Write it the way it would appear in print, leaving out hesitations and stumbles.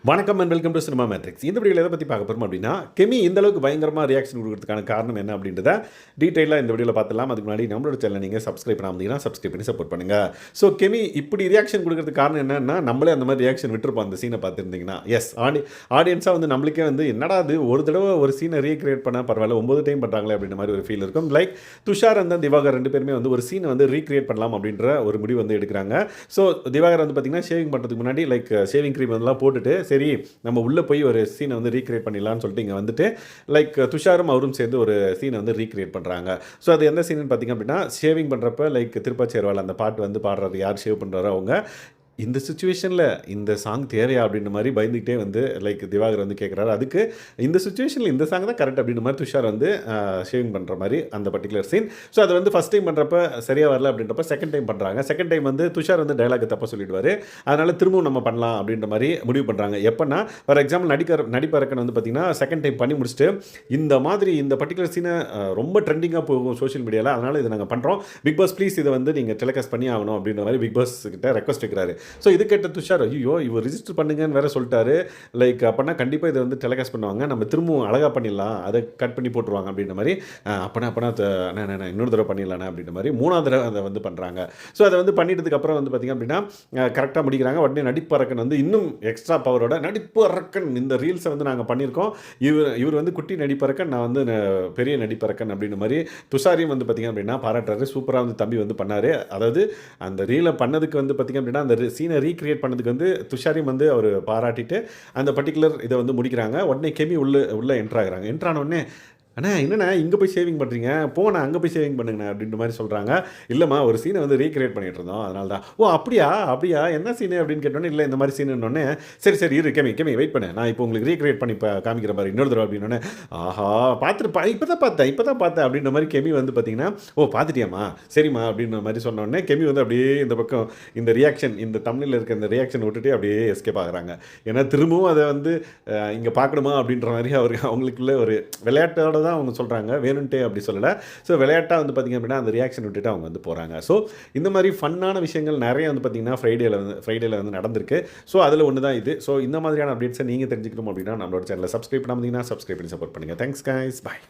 வணக்கம் and welcome to cinema matrix. இந்த வீடியோவில் எதை பற்றி பார்க்க போகிறோம் அப்படின்னா, கெமி இந்த அளவுக்கு பயங்கரமாக ரியாக்ஷன் கொடுக்கறதுக்கான காரணம் என்ன அப்படின்றத டீட்டெயிலாக இந்த வீடியோவில் பார்த்துலாம். அதுக்கு முன்னாடி நம்மளோட சேனல் நீங்கள் சப்ஸ்கிரைப் பண்ணாமல் சப்ஸ்கிரைப் பண்ணி சப்போர்ட் பண்ணுங்கள். ஸோ கெமி இப்படி ரியாக்ஷன் கொடுக்கறதுக்கு காரணம் என்னன்னா, நம்மளே அந்த மாதிரி ரியாக்ஷன் விட்டுருப்போம் அந்த சீனை பார்த்துருந்தீங்கன்னா. எஸ், ஆடியன்ஸாக வந்து நம்மளுக்கே வந்து என்னடா அது ஒரு தடவை ஒரு சீனை ரீக்ரியேட் பண்ணால் பரவாயில்ல, 9 டைம் பண்ணுறாங்களே அப்படின்ற மாதிரி ஒரு ஃபீல் இருக்கும். லைக் துஷார் அந்த திவாகர் ரெண்டு பேருமே வந்து ஒரு சீனை வந்து ரீக்ரியேட் பண்ணலாம் அப்படின்ற ஒரு முடிவு வந்து எடுக்கிறாங்க. ஸோ திவாகர் வந்து பார்த்திங்கன்னா ஷேவிங் பண்ணுறதுக்கு முன்னாடி லைக் ஷேவிங் க்ரீம் வந்து போட்டுட்டு சரி நம்ம உள்ளே போய் ஒரு சீனை வந்து ரீக்ரியேட் பண்ணிடலான்னு சொல்லிட்டு இங்கே வந்துட்டு லைக் துஷாரும் அவரும் சேர்ந்து ஒரு சீனை வந்து ரீக்ரியேட் பண்ணுறாங்க. ஸோ அது எந்த சீன் பார்த்திங்க அப்படின்னா, ஷேவிங் பண்ணுறப்ப லைக் திருப்பாச்சேர்வால் அந்த பாட்டு வந்து பாடுறாரு, யார் ஷேவ் பண்ணுறாரோ அவங்க. இந்த சுச்சுவேஷனில் இந்த சாங் தேவையா அப்படின்ற மாதிரி பயந்துக்கிட்டே வந்து லைக் திவாகர் வந்து கேட்குறாரு. அதுக்கு இந்த சுச்சுவேஷனில் இந்த சாங் தான் கரெக்ட் அப்படின்ற மாதிரி துஷார் வந்து ஷேவிங் பண்ணுற மாதிரி அந்த பர்டிகுலர் சீன். ஸோ அது வந்து ஃபஸ்ட் டைம் பண்ணுறப்ப சரியாக வரல அப்படின்றப்ப செகண்ட் டைம் பண்ணுறாங்க. செகண்ட் டைம் வந்து துஷார் வந்து டைலாக் தப்பாக சொல்லிடுவார். அதனால் திரும்பவும் நம்ம பண்ணலாம் அப்படின்ற மாதிரி முடிவு பண்ணுறாங்க. எப்போனா ஃபார் எக்ஸாம்பிள் நடிப்பரக்கன் வந்து பார்த்திங்கன்னா செகண்ட் டைம் பண்ணி முடிச்சுட்டு இந்த மாதிரி இந்த பர்டிகுலர் சீனை ரொம்ப ட்ரெண்டிங்காக போகும் சோஷியல் மீடியாவில், அதனால் இதை நாங்கள் பண்ணுறோம், பிக் பாஸ் ப்ளீஸ் இதை வந்து நீங்கள் டெலிகாஸ்ட் பண்ணி ஆகணும் அப்படின்ற மாதிரி பிக் பாஸ் கிட்ட ரெக்வஸ்ட் வைக்கிறாரு. ஸோ இது கேட்ட துஷார் ஐயோ இவர் ரிஜிஸ்டர் பண்ணுங்கன்னு வேற சொல்லிட்டாரு. லைக் அப்போனா கண்டிப்பாக இதை வந்து டெலிகாஸ்ட் பண்ணுவாங்க, நம்ம திரும்பவும் அழகாக பண்ணிடலாம், அதை கட் பண்ணி போட்டுருவாங்க அப்படின்ற மாதிரி. அப்போனா இன்னொரு தடவை பண்ணிடலாண்ணே அப்படின்ற மாதிரி 3ஆவது தடவை அதை வந்து பண்ணுறாங்க. ஸோ அதை வந்து பண்ணிட்டதுக்கப்புறம் வந்து பார்த்திங்க அப்படின்னா கரெக்டாக முடிக்கிறாங்க. உடனே நடிப்பரக்கன் வந்து இன்னும் எக்ஸ்ட்ரா பவரோட நடிப்பரக்கன் இந்த ரீல்ஸை வந்து நாங்கள் பண்ணியிருக்கோம், இவர் வந்து குட்டி நடிப்பரக்கன், நான் வந்து பெரிய நடிப்பரக்கன் அப்படின்ற மாதிரி துஷாரையும் வந்து பார்த்திங்க அப்படின்னா பாராட்டுறாரு. சூப்பராக வந்து தம்பி வந்து பண்ணார். அதாவது அந்த ரீலை பண்ணதுக்கு வந்து பார்த்திங்க அப்படின்னா அந்த சீனை ரீக்ரியேட் பண்ணதுக்கு வந்து துஷாரையும் வந்து அவர் பாராட்டிட்டு அந்த பர்டிகுலர் இதை வந்து முடிக்கிறாங்க. உடனே கெமி உள்ளே என்ட்ராகிறாங்க. என்ட்ரானோடனே அண்ணா என்னண்ணா இங்கே போய் ஷேவிங் பண்ணுறீங்க, போண்ணா அங்கே போய் ஷேவிங் பண்ணுங்கண்ணா அப்படின்ற மாதிரி சொல்கிறாங்க. இல்லைம்மா ஒரு சீனை வந்து ரீக்ரியேட் பண்ணிகிட்டு இருந்தோம், அதனால தான். ஓ அப்படியா என்ன சீனு அப்படின்னு கேட்டோன்னே, இல்லை இந்த மாதிரி சீனுன்னொன்னே சரி இரு கெமி வெயிட் பண்ணு, நான் இப்போ உங்களுக்கு ரீக்ரியேட் பண்ணி காமிக்கிற மாதிரி இன்னொரு தடவை அப்படின்னோடனே ஆஹா இப்போ தான் பார்த்தேன் அப்படின்ற மாதிரி கெமி வந்து பார்த்தீங்கன்னா ஓ பார்த்துட்டியாம்மா சரிம்மா அப்படின்ற மாதிரி சொன்னோடனே கெமி வந்து அப்படியே இந்த பக்கம் இந்த ரியாக்ஷன் இந்த தமிழில் இருக்க இந்த ரியாக்ஷன் விட்டுட்டு அப்படியே எஸ்கேப் ஆகுறாங்க. ஏன்னா திரும்பவும் அதை வந்து இங்கே பார்க்கணுமா அப்படின்ற மாதிரி அவங்களுக்குள்ள ஒரு விளையாட்டோட தான் அவங்க சொல்கிறாங்க, வேணுன்ட்டே அப்படி சொல்லலை. ஸோ விளையாட்டாக வந்து பார்த்திங்க அப்படின்னா அந்த ரியாக்ஷன் விட்டுட்டு அவங்க வந்து போகிறாங்க. ஸோ இந்த மாதிரி ஃபன்னான விஷயங்கள் நிறைய வந்து பார்த்திங்கன்னா ஃப்ரைடேயில் வந்து நடந்திருக்கு. ஸோ அதில் ஒன்று தான் இது. ஸோ இந்த மாதிரியான அப்டேட்ஸை நீங்கள் தெரிஞ்சுக்கணும் அப்படின்னா நம்மளோட சேனலை சப்ஸ்கிரைப் பண்ணாமல் சப்ஸ்கிரைப் பண்ணி சப்போர்ட் பண்ணுங்கள். தேங்க்ஸ் கைஸ், பாய்.